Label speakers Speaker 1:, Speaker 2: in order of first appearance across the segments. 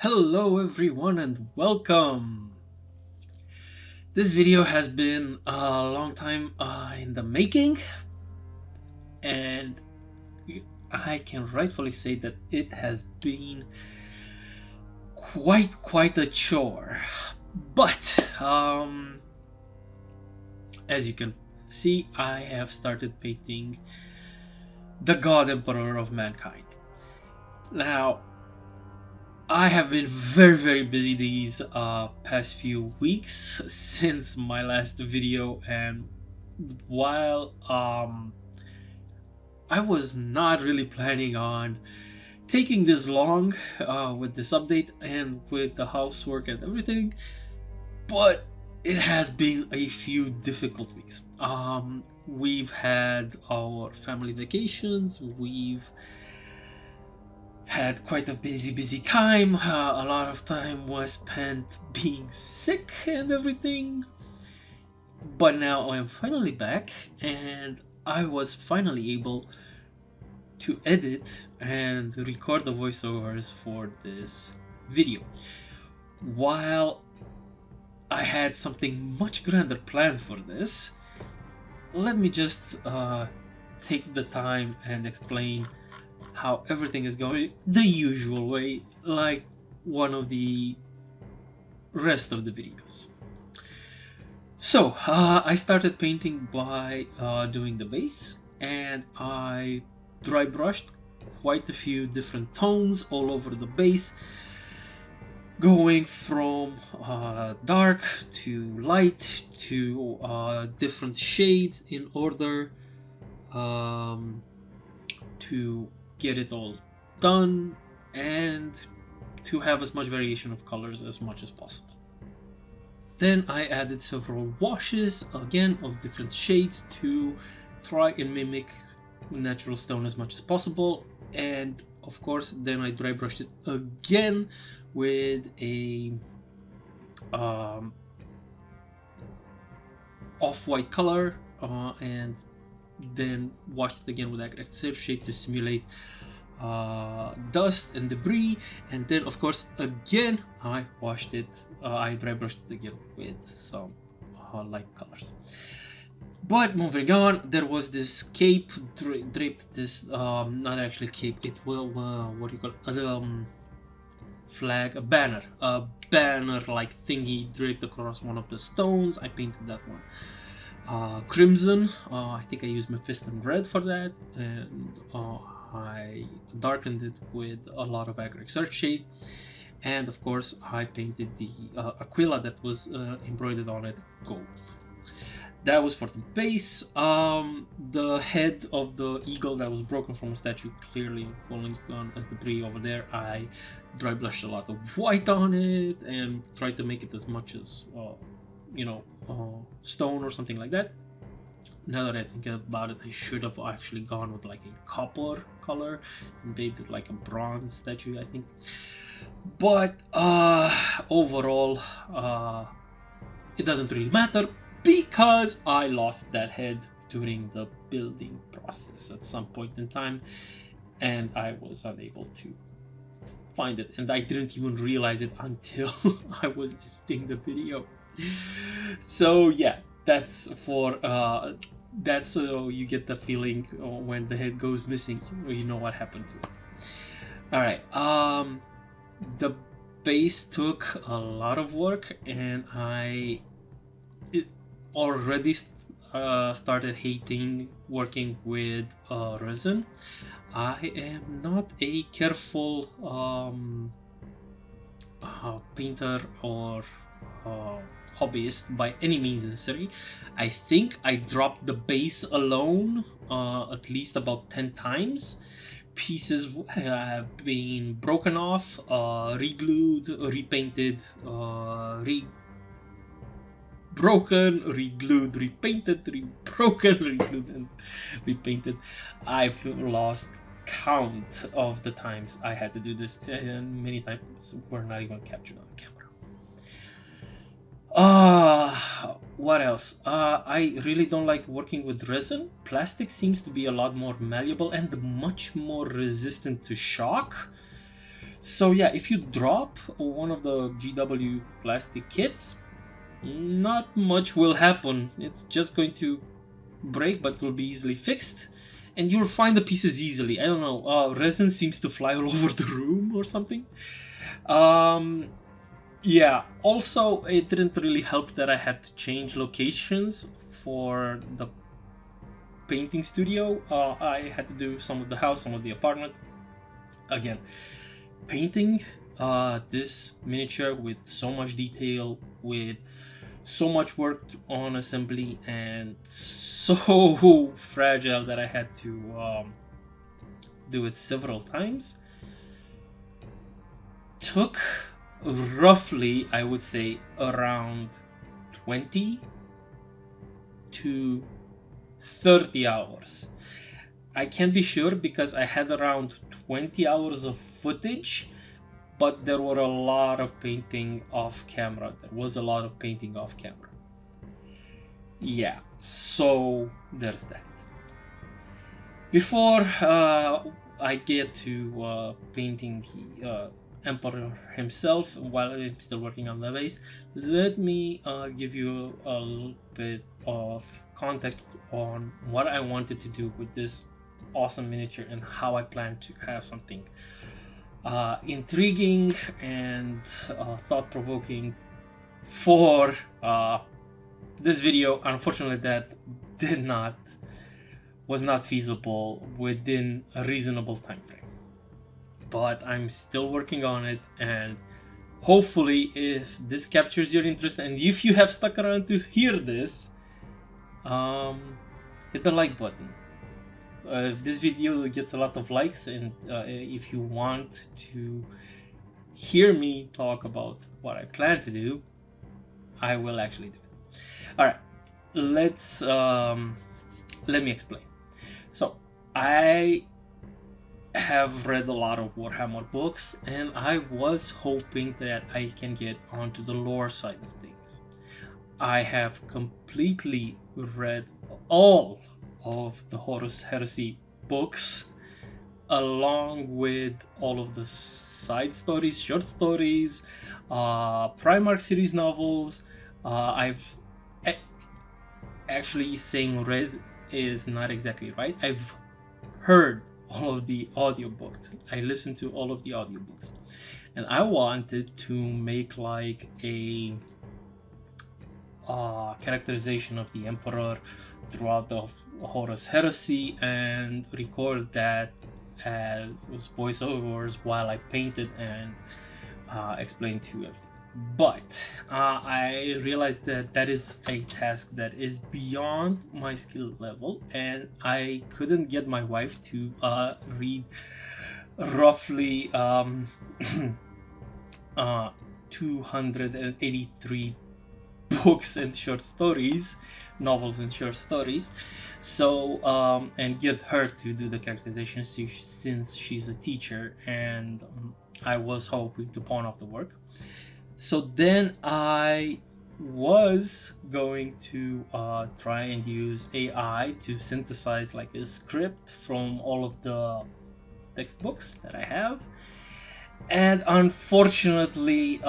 Speaker 1: Hello everyone and welcome. This video has been a long time in the making, and I can rightfully say that it has been quite a chore. But as you can see, I have started painting the God Emperor of Mankind. Now, I have been very busy these past few weeks since my last video, and while I was not really planning on taking this long with this update and with the housework and everything, but it has been a few difficult weeks. We've had our family vacations, we've had quite a busy time. A lot of time was spent being sick and everything. But now I'm finally back, and I was finally able to edit and record the voiceovers for this video. While I had something much grander planned for this, let me just take the time and explain how everything is going the usual way, like one of the rest of the videos. So I started painting by doing the base, and I dry brushed quite a few different tones all over the base, going from dark to light to different shades in order to get it all done and to have as much variation of colors as much as possible. Then I added several washes, again of different shades, to try and mimic natural stone as much as possible. And of course, then I dry brushed it again with a off-white color, and then washed it again with agriculture shade to simulate dust and debris. And then of course again I washed it, I dry brushed it again with some light colors. But moving on, there was this cape draped, this not actually cape, it will what do you call it, flag, a banner like thingy draped across one of the stones. I painted that one crimson. I think I used Mephiston red for that, and I darkened it with a lot of agric search shade, and of course I painted the aquila that was embroidered on it gold. That was for the base. The head of the eagle that was broken from a statue, clearly falling down as debris over there, I dry brushed a lot of white on it and tried to make it as much as stone or something like that. Now that I think about it, I should have actually gone with like a copper color and made it like a bronze statue, I think. But overall, it doesn't really matter because I lost that head during the building process at some point in time, and I was unable to find it, and I didn't even realize it until I was editing the video. So yeah, that's for that's so you get the feeling when the head goes missing, you know what happened to it. All right, the base took a lot of work, and I already started hating working with resin. I am not a careful painter or hobbyist by any means necessary. I think I dropped the base alone at least about 10 times. Pieces have been broken off, re-glued, repainted, broken, re-glued, repainted, re-broken, re-glued, and repainted. I've lost count of the times I had to do this, and many times were not even captured on camera. What else? I really don't like working with resin. Plastic seems to be a lot more malleable and much more resistant to shock. So yeah, if you drop one of the GW plastic kits, not much will happen. It's just going to break, but it will be easily fixed, and you'll find the pieces easily. I don't know, resin seems to fly all over the room or something. Yeah, also it didn't really help that I had to change locations for the painting studio. I had to do some of the house, some of the apartment. Again, painting this miniature with so much detail, with so much work on assembly, and so fragile that I had to do it several times, took roughly, I would say, around 20 to 30 hours. I can't be sure because I had around 20 hours of footage, but there were a lot of painting off camera. There was a lot of painting off camera. Yeah, so there's that. Before I get to painting the Emperor himself, while I'm still working on the base, let me give you a little bit of context on what I wanted to do with this awesome miniature and how I plan to have something intriguing and thought-provoking for this video. Unfortunately, that was not feasible within a reasonable time frame, but I'm still working on it, and hopefully if this captures your interest and if you have stuck around to hear this, hit the like button. If this video gets a lot of likes, and if you want to hear me talk about what I plan to do, I will actually do it. All right, let me explain. So I have read a lot of Warhammer books, and I was hoping that I can get onto the lore side of things. I have completely read all of the Horus Heresy books, along with all of the side stories, short stories, Primarch series novels. I've actually, saying read is not exactly right. I've heard all of the audiobooks. I listened to all of the audiobooks, and I wanted to make like a characterization of the Emperor throughout the Horus Heresy and record that as voiceovers while I painted and explained to everything. But I realized that that is a task that is beyond my skill level, and I couldn't get my wife to read roughly 283 books and short stories, novels and short stories. So and get her to do the characterization since she's a teacher, and I was hoping to pawn off the work. So then I was going to try and use AI to synthesize like a script from all of the textbooks that I have, and unfortunately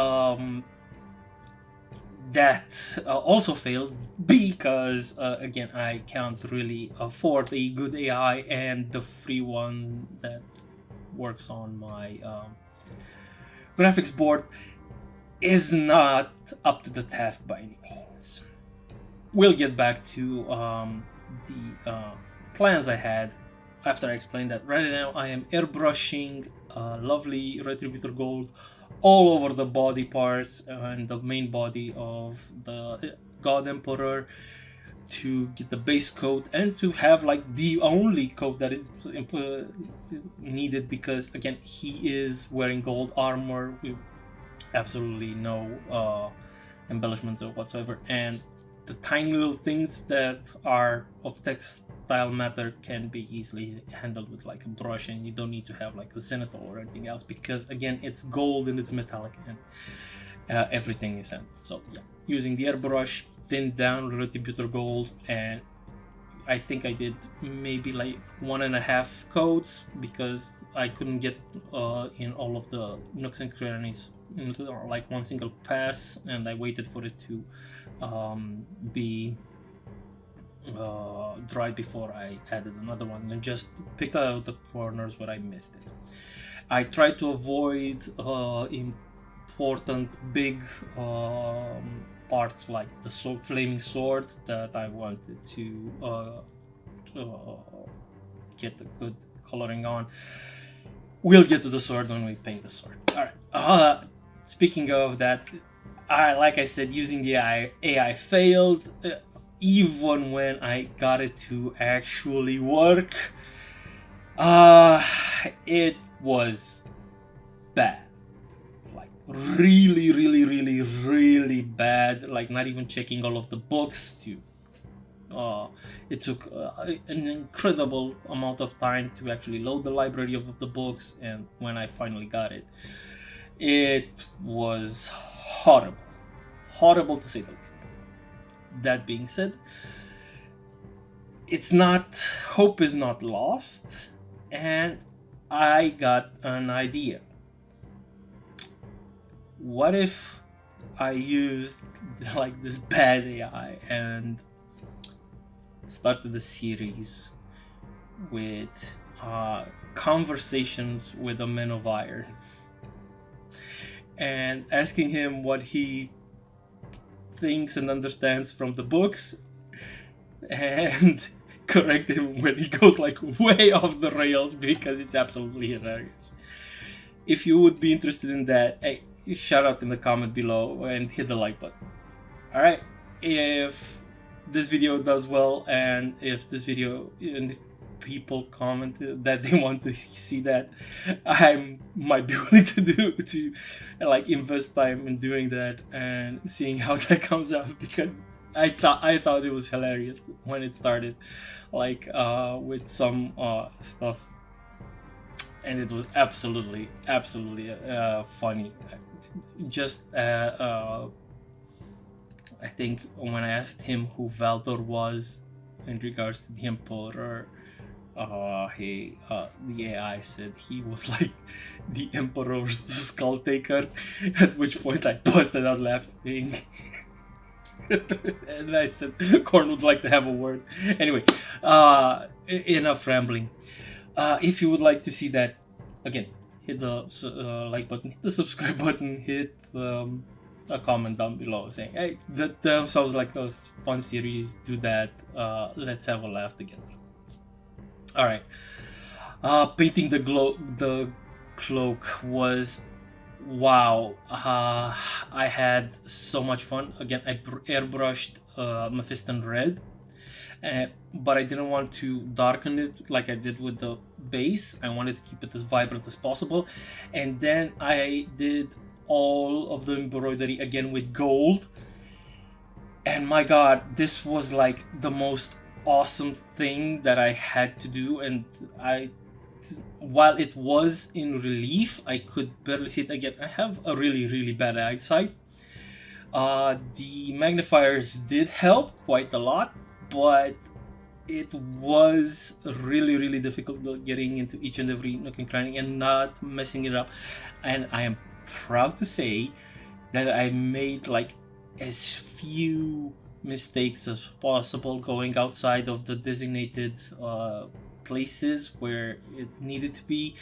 Speaker 1: that also failed because again, I can't really afford a good AI, and the free one that works on my graphics board is not up to the task by any means. We'll get back to the plans I had after I explained that. Right now I am airbrushing lovely Retributor Gold all over the body parts and the main body of the God Emperor to get the base coat and to have like the only coat that is needed, because again, he is wearing gold armor with absolutely no embellishments or whatsoever, and the tiny little things that are of textile matter can be easily handled with like a brush, and you don't need to have like a zenithal or anything else, because again, it's gold and it's metallic, and everything is handled. So yeah, using the airbrush, thin down Retributor Gold, and I think I did maybe like 1.5 codes because I couldn't get in all of the nooks and crannies in like one single pass, and I waited for it to be dry before I added another one, and just picked out the corners where I missed it. I tried to avoid important big parts like the flaming sword that I wanted to get a good coloring on. We'll get to the sword when we paint the sword. All right. Speaking of that, like I said, using the AI failed. Even when I got it to actually work, it was bad. Like really, really, really, really bad. Like not even checking all of the books to. It took an incredible amount of time to actually load the library of the books, and when I finally got it, it was horrible to say the least. That being said, hope is not lost, and I got an idea. What if I used like this bad AI and started a series with conversations with the Man of Iron and asking him what he thinks and understands from the books, and correct him when he goes like way off the rails, because it's absolutely hilarious. If you would be interested in that, hey, shout out in the comment below and hit the like button. All right, if this video does well, and if this video and people comment that they want to see that, I might be willing to like invest time in doing that and seeing how that comes out, because I thought it was hilarious when it started, like with some stuff, and it was absolutely funny. Just I think when I asked him who Valdor was in regards to the Emperor, the AI said he was like the Emperor's skull taker, at which point I busted out laughing. And I said Korn would like to have a word. Anyway, enough rambling. If you would like to see that, again, hit the like button, hit the subscribe button, hit a comment down below saying, hey, that sounds like a fun series, do that, let's have a laugh together. All right. Painting the cloak was wow. I had so much fun. Again, I airbrushed Mephiston red, but I didn't want to darken it like I did with the base. I wanted to keep it as vibrant as possible, and then I did all of the embroidery again with gold. And my god, this was like the most awesome thing that I had to do, and while it was in relief, I could barely see it. Again, I have a really bad eyesight. The magnifiers did help quite a lot, but it was really difficult getting into each and every nook and cranny and not messing it up. And I am proud to say that I made like as few mistakes as possible going outside of the designated places where it needed to be,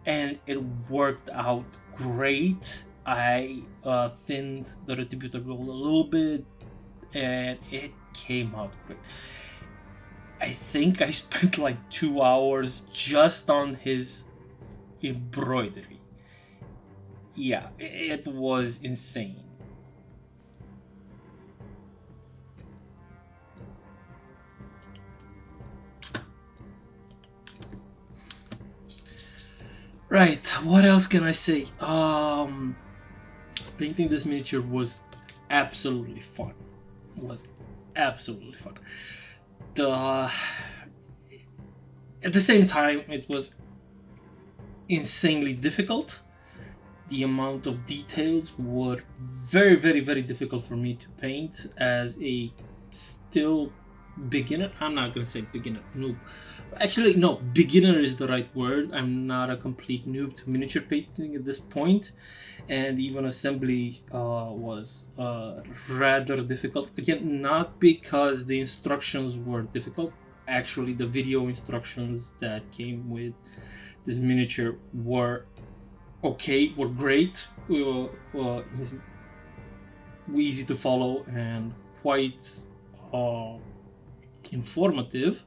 Speaker 1: and it worked out great. I thinned the Retributor Gold a little bit, and it came out great. I think I spent like 2 hours just on his embroidery. Yeah, it was insane. Right, what else can I say? Painting this miniature was absolutely fun. At the same time, it was insanely difficult. The amount of details were very difficult for me to paint as a still beginner. I'm not gonna say beginner, noob. Actually, no, beginner is the right word. I'm not a complete noob to miniature painting at this point, and even assembly was rather difficult. Again, not because the instructions were difficult. Actually, the video instructions that came with this miniature were okay, were great, easy to follow, and quite informative.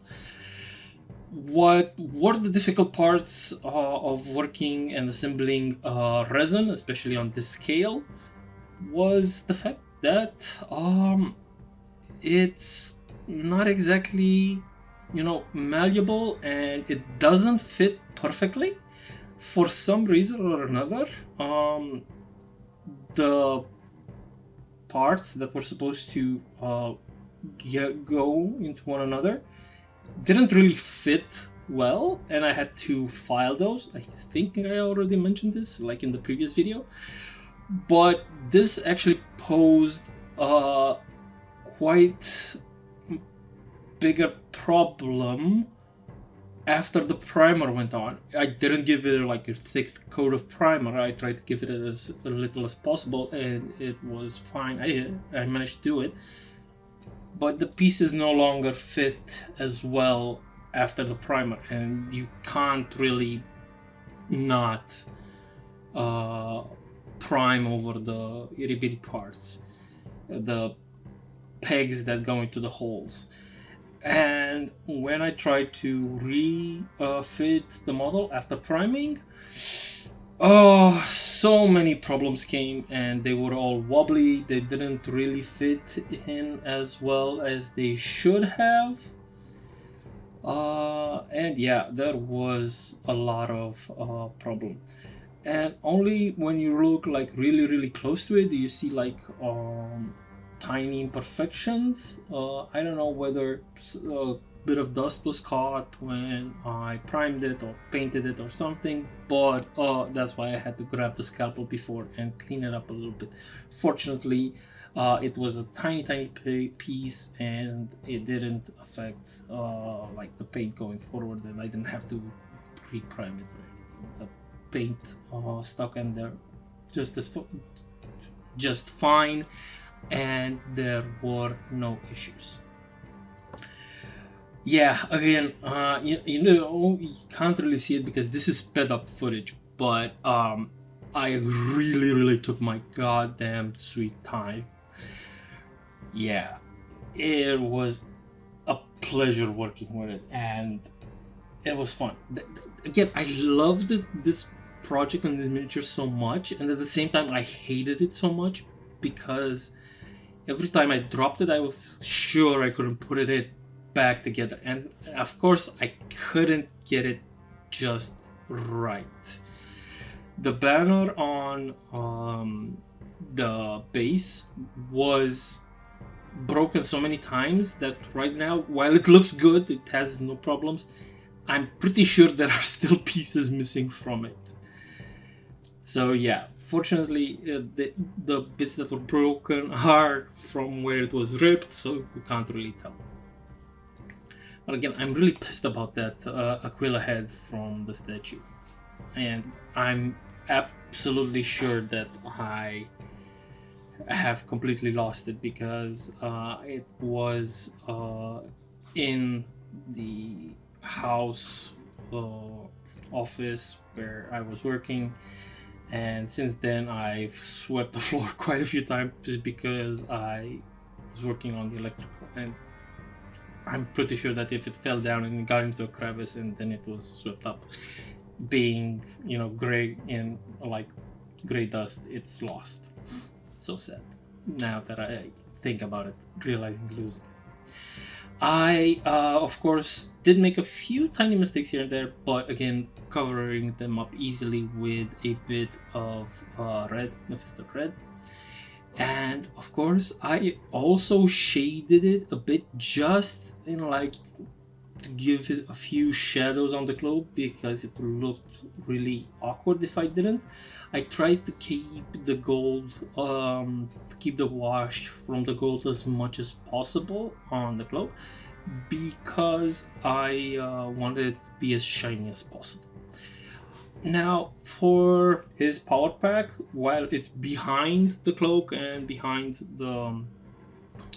Speaker 1: What were the difficult parts of working and assembling resin, especially on this scale, was the fact that it's not exactly, malleable, and it doesn't fit perfectly for some reason or another. The parts that were supposed to go into one another didn't really fit well, and I had to file those. I think I already mentioned this, like in the previous video, but this actually posed a quite bigger problem after the primer went on. I didn't give it like a thick coat of primer. I tried to give it as little as possible, and it was fine. I managed to do it, but the pieces no longer fit as well after the primer, and you can't really not prime over the itty bitty parts, the pegs that go into the holes. And when I tried to refit the model after priming, so many problems came, and they were all wobbly. They didn't really fit in as well as they should have. And yeah, there was a lot of problem. And only when you look like really close to it do you see like tiny imperfections. I don't know whether a bit of dust was caught when I primed it or painted it or something, but that's why I had to grab the scalpel before and clean it up a little bit. Fortunately, it was a tiny piece, and it didn't affect like the paint going forward, and I didn't have to re-prime it or anything. The paint stuck in there just fine, and there were no issues. Yeah, again, you can't really see it because this is sped up footage, but I really took my goddamn sweet time. Yeah, it was a pleasure working with it, and it was fun. Again, I loved this project and this miniature so much, and at the same time I hated it so much because every time I dropped it, I was sure I couldn't put it back together, and of course I couldn't get it just right. The banner on the base was broken so many times that right now, while it looks good, it has no problems, I'm pretty sure there are still pieces missing from it. So yeah, fortunately the bits that were broken are from where it was ripped, so you can't really tell. But again, I'm really pissed about that Aquila head from the statue, and I'm absolutely sure that I have completely lost it because it was in the house office where I was working, and since then I've swept the floor quite a few times because I was working on the electrical, and I'm pretty sure that if it fell down and got into a crevice and then it was swept up, being gray and like gray dust, it's lost. So sad now that I think about it, realizing losing it. I of course did make a few tiny mistakes here and there, but again, covering them up easily with a bit of red, Mephisto red. And of course I also shaded it a bit, just like to give it a few shadows on the globe, because it looked really awkward if I didn't. I tried to keep the gold, to keep the wash from the gold as much as possible on the globe, because I wanted it to be as shiny as possible. Now, for his power pack, while it's behind the cloak and behind the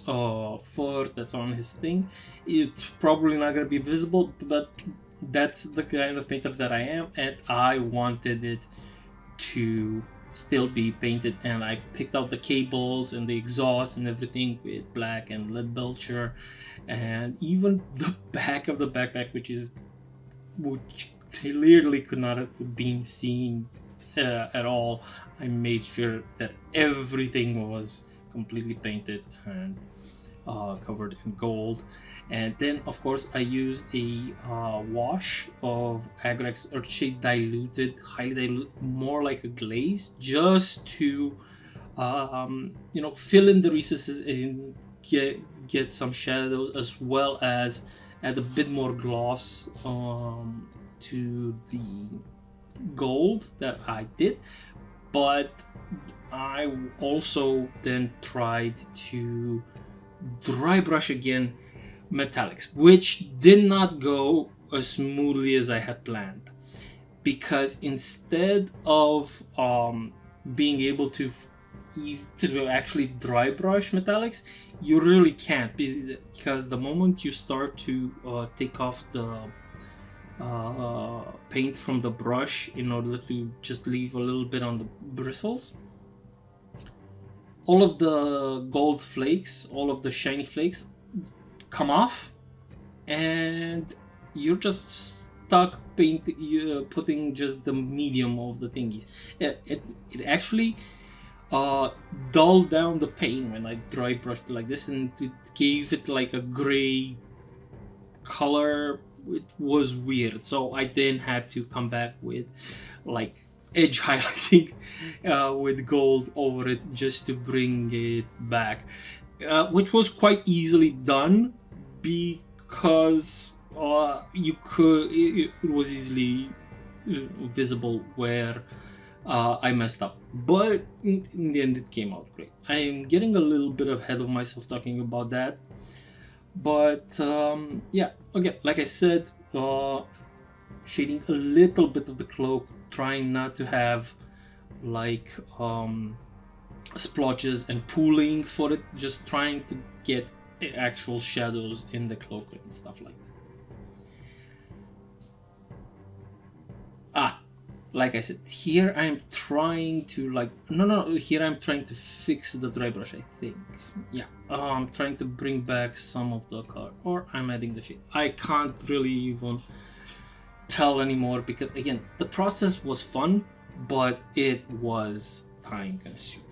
Speaker 1: fur that's on his thing, it's probably not going to be visible, but that's the kind of painter that I am, and I wanted it to still be painted, and I picked out the cables and the exhaust and everything with black and lead belcher, and even the back of the backpack, which clearly could not have been seen at all. I made sure that everything was completely painted and covered in gold. And then, of course, I used a wash of Agrax Earthshade highly diluted, more like a glaze, just to fill in the recesses and get some shadows, as well as add a bit more gloss to the gold that I did. But I also then tried to dry brush again metallics, which did not go as smoothly as I had planned, because instead of being able to actually dry brush metallics, you really can't, because the moment you start to take off the paint from the brush in order to just leave a little bit on the bristles, all of the gold flakes, all of the shiny flakes come off, and you're just stuck putting just the medium of the thingies. It actually dulled down the paint when I dry brushed it like this, and it gave it like a gray color. It was weird, so I then had to come back with like edge highlighting with gold over it just to bring it back, which was quite easily done, because it was easily visible where I messed up. But in the end, it came out great. I am getting a little bit ahead of myself talking about that, but yeah, again, like I said, shading a little bit of the cloak, trying not to have like splotches and pooling for it, just trying to get actual shadows in the cloak and stuff like that. Like I said, here I'm trying to here I'm trying to fix the dry brush, I think. Yeah, I'm trying to bring back some of the color, or I'm adding the shade. I can't really even tell anymore, because again, the process was fun, but it was time consuming.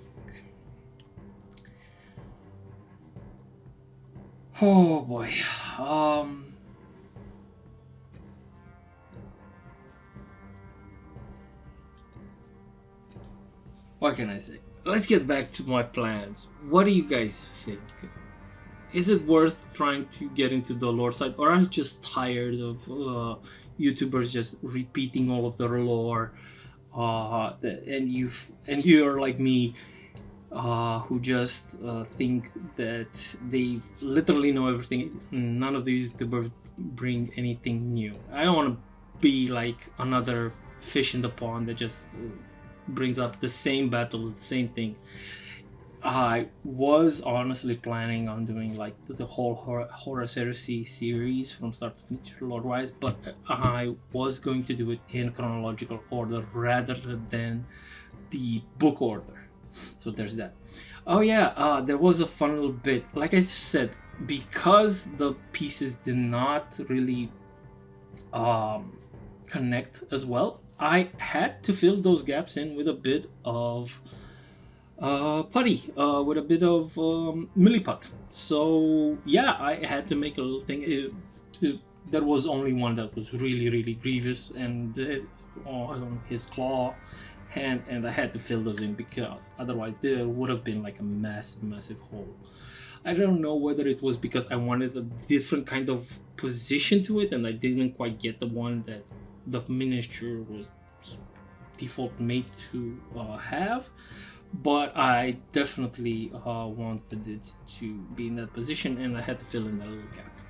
Speaker 1: Oh boy. What can I say? Let's get back to my plans. What do you guys think? Is it worth trying to get into the lore side, or am I just tired of YouTubers just repeating all of their lore? And you're like me, who just think that they literally know everything. None of these YouTubers bring anything new. I don't want to be like another fish in the pond that just brings up the same battles, the same thing. I was honestly planning on doing like the whole Horus Heresy series from start to finish lore-wise, but I was going to do it in chronological order rather than the book order. So there's that. Oh yeah, there was a fun little bit. Like I said, because the pieces did not really connect as well, I had to fill those gaps in with a bit of putty, with a bit of milliput. So yeah, I had to make a little thing. There was only one that was really, really grievous, and on his claw hand, and I had to fill those in, because otherwise there would have been like a massive hole. I don't know whether it was because I wanted a different kind of position to it, and I didn't quite get the one that the miniature was default made to have, but I definitely wanted it to be in that position, and I had to fill in that little gap.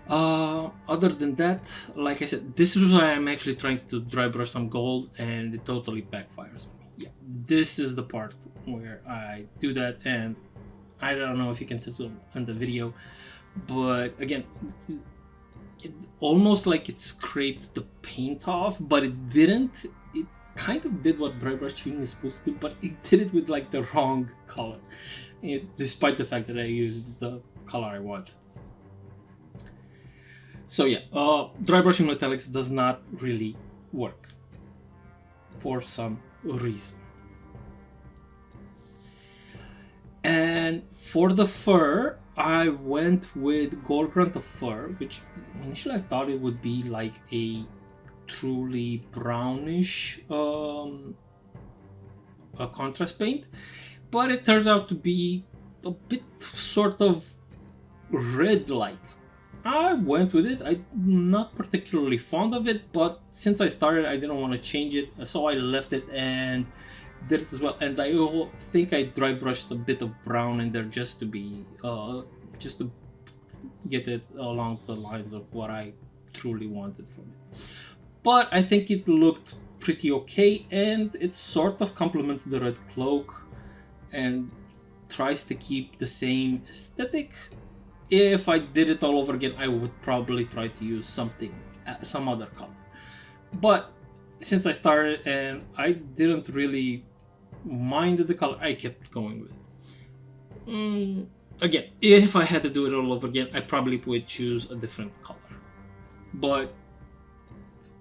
Speaker 1: Other than that, like I said, this is why I'm actually trying to dry brush some gold, and it totally backfires on me. Yeah, this is the part where I do that, and I don't know if you can tell on the video, but again, it almost like it scraped the paint off, but it didn't. It kind of did what dry brushing is supposed to do, but it did it with like the wrong color, despite the fact that I used the color I want. So yeah, dry brushing metallics does not really work for some reason. And for the fur, I went with Gold Grunt of Fur, which initially I thought it would be like a truly brownish a contrast paint, but it turned out to be a bit sort of red-like. I went with it. I'm not particularly fond of it, but since I started, I didn't want to change it, so I left it and did it as well. And I think I dry brushed a bit of brown in there just to be, just to get it along the lines of what I truly wanted from it. But I think it looked pretty okay, and it sort of complements the red cloak and tries to keep the same aesthetic. If I did it all over again, I would probably try to use something, some other color. But since I started and I didn't really mind the color, I kept going with it. Again, if I had to do it all over again, I probably would choose a different color. But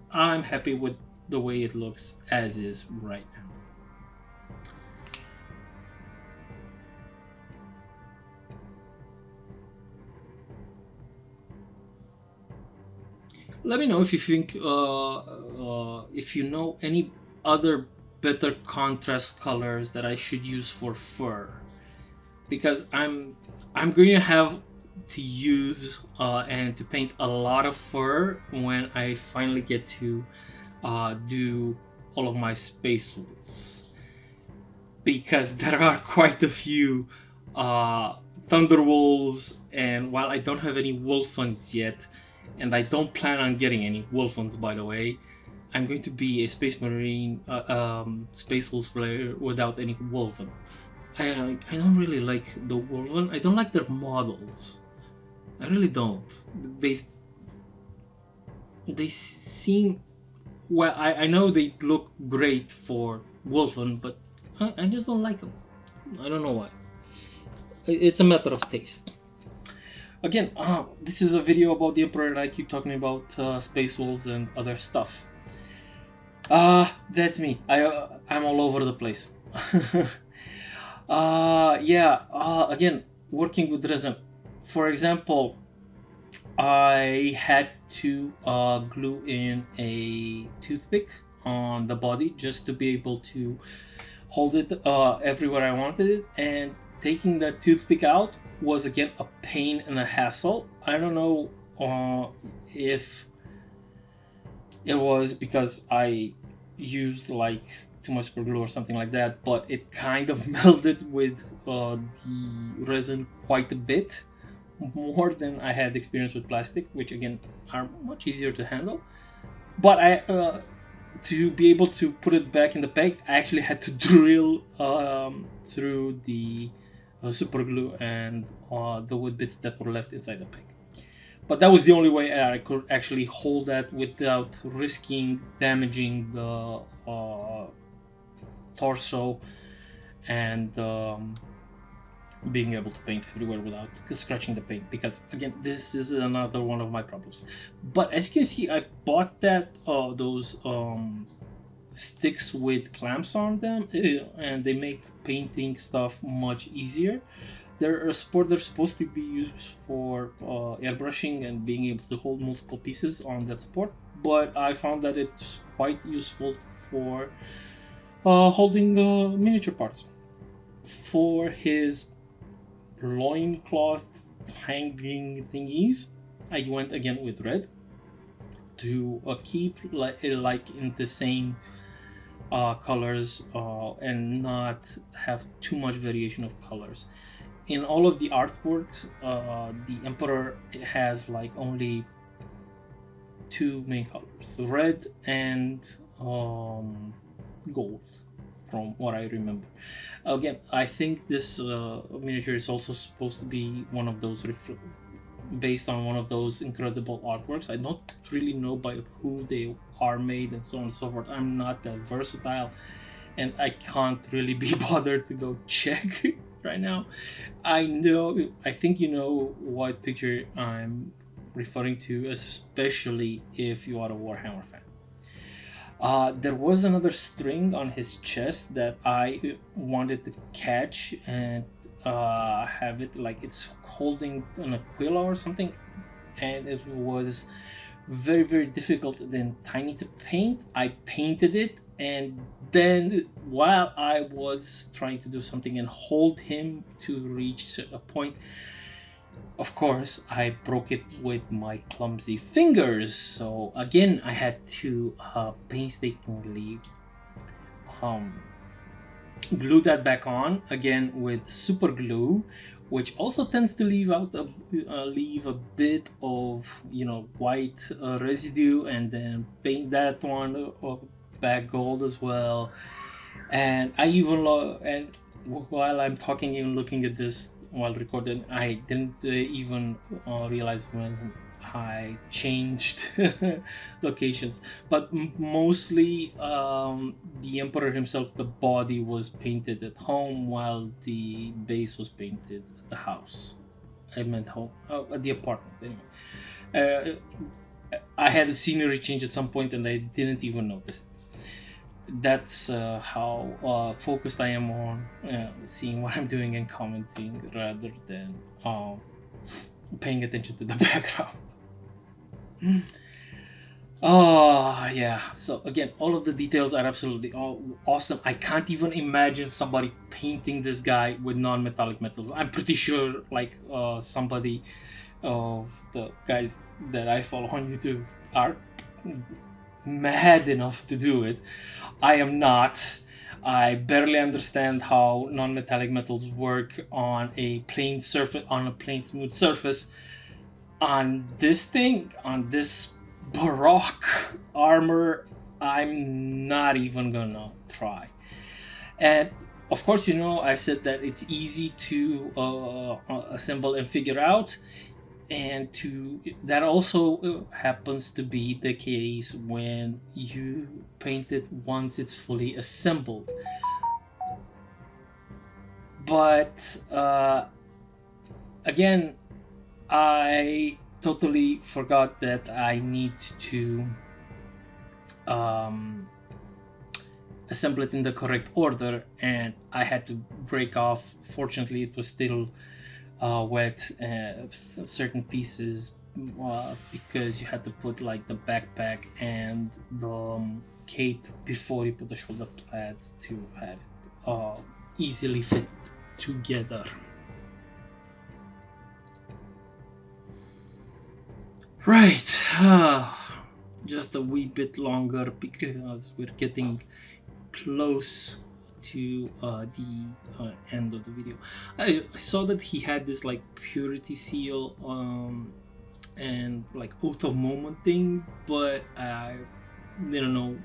Speaker 1: I'm happy with the way it looks as is right now. Let me know if you think, if you know any other better contrast colors that I should use for fur, because I'm going to have to use and to paint a lot of fur when I finally get to do all of my space wolves, because there are quite a few Thunderwolves, and while I don't have any Wolfons yet, and I don't plan on getting any Wolfons, by the way, I'm going to be a Space Marine, Space Wolves player without any Wolfen. I don't really like the Wolfen. I don't like their models. I really don't. They seem, well. I know they look great for Wolfen, but I just don't like them. I don't know why. It's a matter of taste. Again, this is a video about the Emperor, and I keep talking about Space Wolves and other stuff. That's me. I'm all over the place. Again, working with resin. For example, I had to glue in a toothpick on the body just to be able to hold it everywhere I wanted it, and taking that toothpick out was again a pain and a hassle. I don't know if it was because I used like too much super glue or something like that, but it kind of melded with the resin quite a bit more than I had experience with plastic, which again are much easier to handle. But I to be able to put it back in the bag, I actually had to drill through the super glue and the wood bits that were left inside the bag. But that was the only way I could actually hold that without risking damaging the torso and being able to paint everywhere without scratching the paint, because again, this is another one of my problems. But as you can see, I bought that those sticks with clamps on them, and they make painting stuff much easier. They're supposed to be used for airbrushing and being able to hold multiple pieces on that support, but I found that it's quite useful for holding miniature parts. For his loincloth hanging thingies, I went again with red to keep like in the same colors and not have too much variation of colors. in all of the artworks, the Emperor has like only two main colors, red and gold, from what I remember. Again, I think this miniature is also supposed to be one of those based on one of those incredible artworks. I don't really know by who they are made and so on and so forth. I'm not that versatile, and I can't really be bothered to go check right now. I think you know what picture I'm referring to, especially if you are a Warhammer fan. There was another string on his chest that I wanted to catch and have it like it's holding an aquila or something, and it was very very difficult and tiny to paint. I painted it, and then while I was trying to do something and hold him to reach a point, of course I broke it with my clumsy fingers. So again, I had to painstakingly um, glue that back on again with super glue, which also tends to leave a bit of white residue, and then paint that one back gold as well. And I even and while I'm talking and looking at this while recording, I didn't even realize when I changed locations. But mostly, the Emperor himself, the body was painted at home, while the base was painted at the house. I meant home, at the apartment. Anyway, I had a scenery change at some point, and I didn't even notice it. That's how focused I am on seeing what I'm doing and commenting, rather than paying attention to the background. Oh yeah. So again, all of the details are absolutely awesome. I can't even imagine somebody painting this guy with non-metallic metals. I'm pretty sure like somebody of the guys that I follow on YouTube are mad enough to do it. I am not. I barely understand how non-metallic metals work on a plain surface, on a plain smooth surface. On this thing, on this Baroque armor, I'm not even gonna try. And of course, I said that it's easy to assemble and figure out, and that also happens to be the case when you paint it once it's fully assembled. But again, I totally forgot that I need to um, assemble it in the correct order, and I had to break off. Fortunately, it was still wet certain pieces, because you had to put like the backpack and the cape before you put the shoulder pads to have it easily fit together. Right, just a wee bit longer because we're getting close to the end of the video. I saw that he had this like purity seal and like oath of moment thing, but I didn't know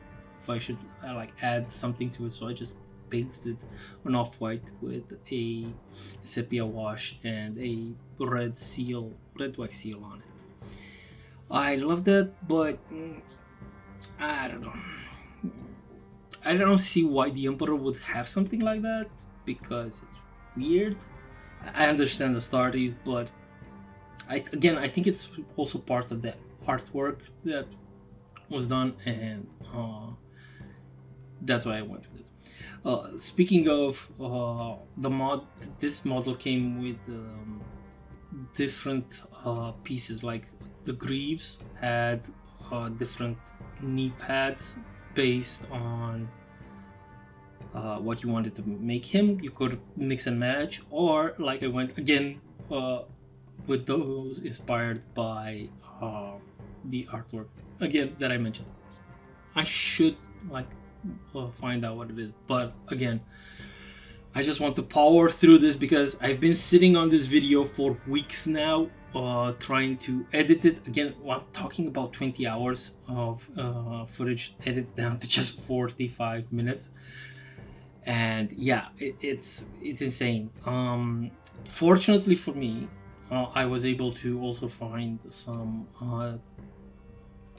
Speaker 1: if I should like add something to it, so I just painted an off-white with a sepia wash and a red wax seal on it. I love that, but I don't know. I don't see why the Emperor would have something like that, because it's weird. I understand the stories, but I think it's also part of the artwork that was done, and that's why I went with it. Speaking of the mod, this model came with different pieces. Like the greaves had different knee pads based on what you wanted to make him. You could mix and match, or like I went again with those inspired by the artwork again that I mentioned. I should like find out what it is, but again, I just want to power through this because I've been sitting on this video for weeks now, trying to edit it. Again, while talking about 20 hours of footage, edit down to just 45 minutes. And yeah, it's insane. Fortunately for me, I was able to also find some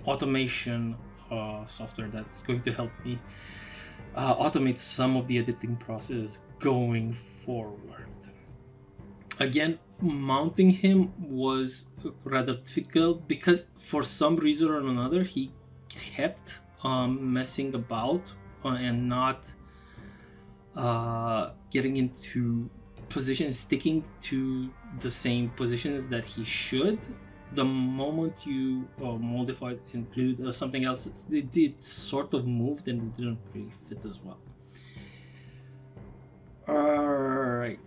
Speaker 1: automation software that's going to help me automate some of the editing process going forward. Again, mounting him was rather difficult because for some reason or another he kept messing about and not getting into positions, sticking to the same positions that he should. The moment you modified, include something else, it sort of moved and it didn't really fit as well. Alright,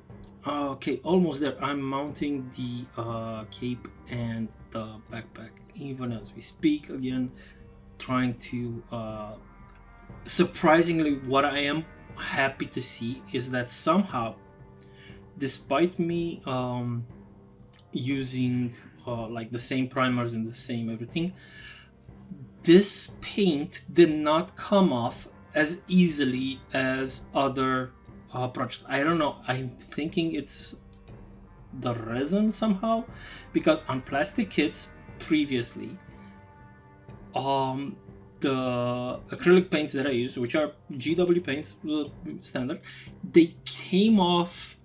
Speaker 1: okay, almost there. I'm mounting the cape and the backpack even as we speak. Again, trying to surprisingly, what I am happy to see is that somehow, despite me using like the same primers and the same everything, this paint did not come off as easily as other projects. I don't know, I'm thinking it's the resin somehow, because on plastic kits previously, the acrylic paints that I use, which are GW paints, standard, they came off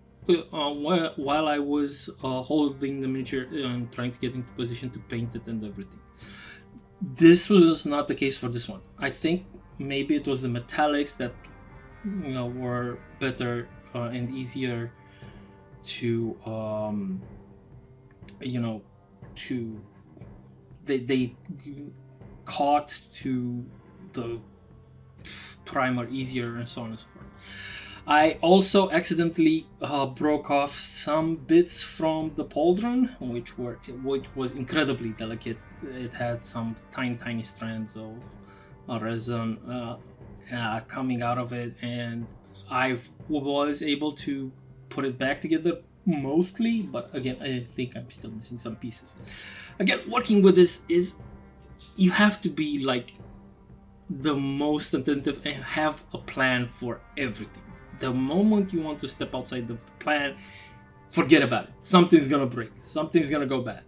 Speaker 1: while I was holding the miniature and trying to get into position to paint it and everything. This was not the case for this one. I think maybe it was the metallics that were better and easier to to they caught to the primer easier and so on and so forth. I also accidentally broke off some bits from the pauldron, which was incredibly delicate. It had some tiny strands of resin coming out of it, and I was able to put it back together mostly, but again, I think I'm still missing some pieces. Again, working with this is, you have to be like the most attentive and have a plan for everything. The moment you want to step outside the plan, forget about it. Something's gonna break, something's gonna go bad.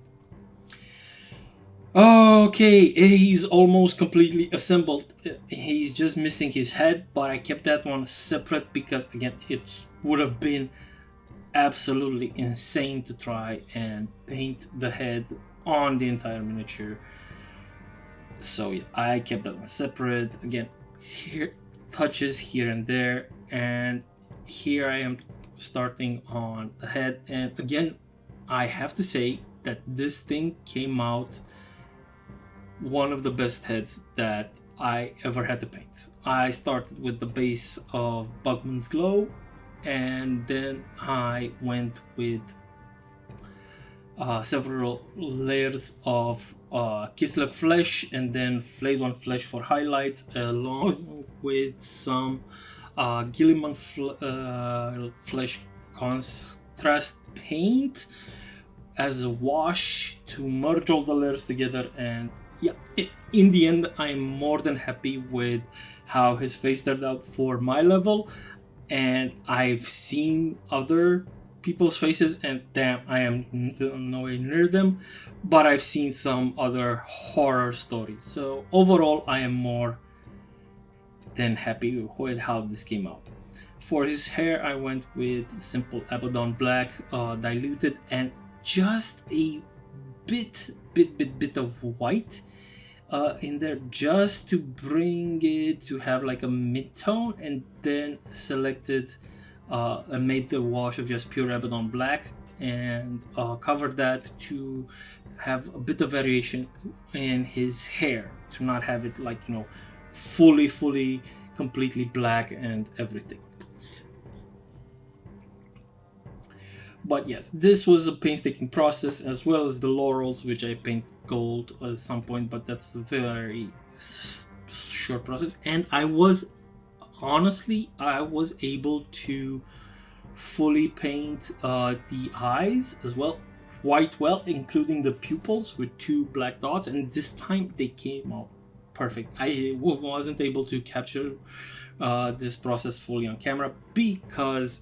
Speaker 1: Okay, he's almost completely assembled. He's just missing his head, but I kept that one separate because again, it would have been absolutely insane to try and paint the head on the entire miniature. So yeah, I kept that one separate. Again, here touches here and there, and here I am starting on the head. And again, I have to say that this thing came out one of the best heads that I ever had to paint. I started with the base of Bugman's Glow, and then I went with several layers of Kislev flesh, and then Flayed One flesh for highlights, along with some Gilliman flesh contrast paint as a wash to merge all the layers together. And yeah, in the end, I'm more than happy with how his face turned out for my level. And I've seen other people's faces, and damn, I am nowhere near them, but I've seen some other horror stories. So overall, I am more than happy with how this came out. For his hair, I went with simple Abaddon black, diluted, and just a bit of white in there, just to bring it to have like a mid-tone, and then selected and made the wash of just pure Abaddon black, and covered that to have a bit of variation in his hair, to not have it like fully completely black and everything. But yes, this was a painstaking process, as well as the laurels, which I paint gold at some point, but that's a very short process. And I was able to fully paint the eyes as well quite well, including the pupils with 2 black dots, and this time they came out perfect. I wasn't able to capture this process fully on camera because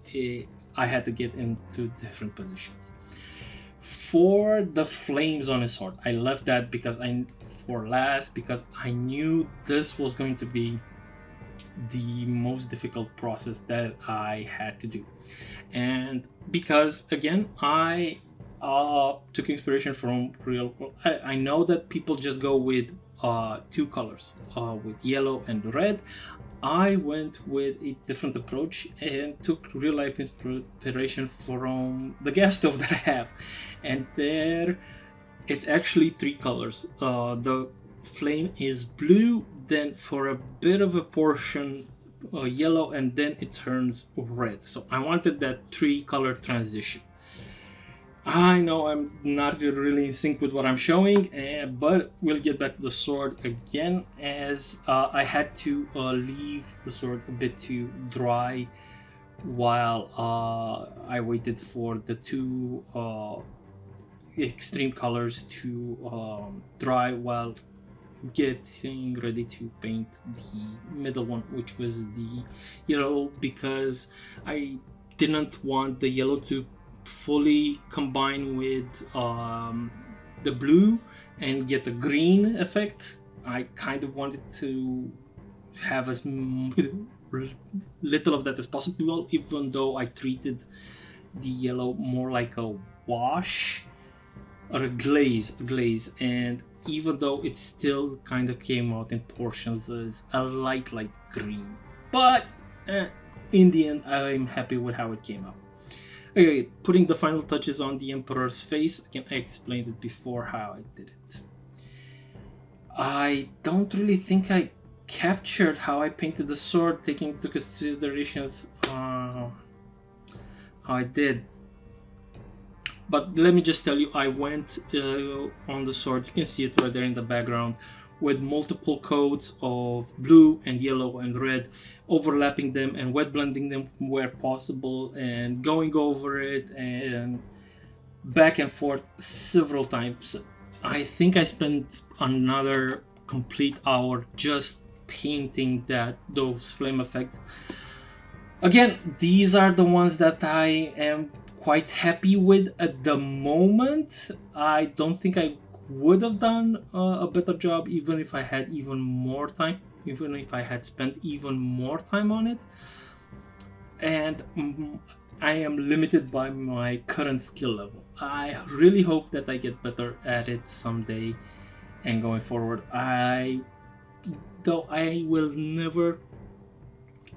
Speaker 1: I had to get into different positions. For the flames on his sword, I left that for last because I knew this was going to be the most difficult process that I had to do, and because again I took inspiration from real world. I know that people just go with 2 colors, with yellow and red. I went with a different approach and took real life inspiration from the gas stove that I have, and there it's actually 3 colors. The flame is blue, then for a bit of a portion yellow, and then it turns red. So I wanted that 3 color transition. I know I'm not really in sync with what I'm showing, but we'll get back to the sword again, as I had to leave the sword a bit to dry while I waited for the 2 extreme colors to dry while getting ready to paint the middle one, which was the yellow, because I didn't want the yellow to fully combine with the blue and get a green effect. I kind of wanted to have as little of that as possible, even though I treated the yellow more like a wash or a glaze, and even though it still kind of came out in portions as a light green, but in the end I'm happy with how it came out. Okay, putting the final touches on the Emperor's face. Again, I explained it before how I did it. I don't really think I captured how I painted the sword, taking into considerations how I did. But let me just tell you, I went on the sword, you can see it right there in the background, with multiple coats of blue and yellow and red, overlapping them and wet blending them where possible, and going over it and back and forth several times. I think I spent another complete hour just painting those flame effects. Again, these are the ones that I am quite happy with at the moment. I don't think I would have done a better job even if I had even more time, even if I had spent even more time on it. And I am limited by my current skill level. I really hope that I get better at it someday and going forward. Though I will never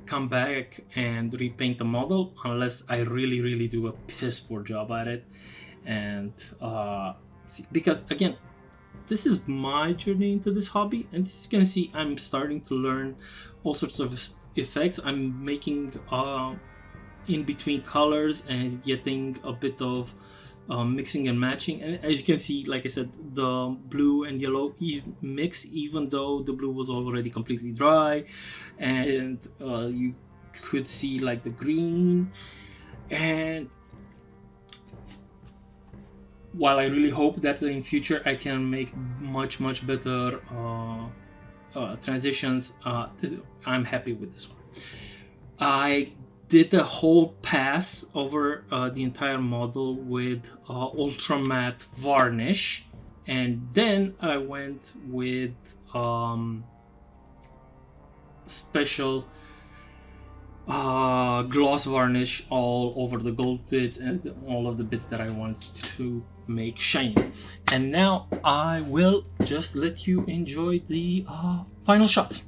Speaker 1: come back and repaint the model unless I really do a piss poor job at it. And because again, this is my journey into this hobby, and as you can see, I'm starting to learn all sorts of effects. I'm making in between colors and getting a bit of mixing and matching, and as you can see, like I said, the blue and yellow mix, even though the blue was already completely dry, and you could see like the green. And while I really hope that in future I can make much better transitions, I'm happy with this one. I did a whole pass over the entire model with ultra matte varnish, and then I went with special gloss varnish all over the gold bits and all of the bits that I want to make shiny. And now I will just let you enjoy the final shots.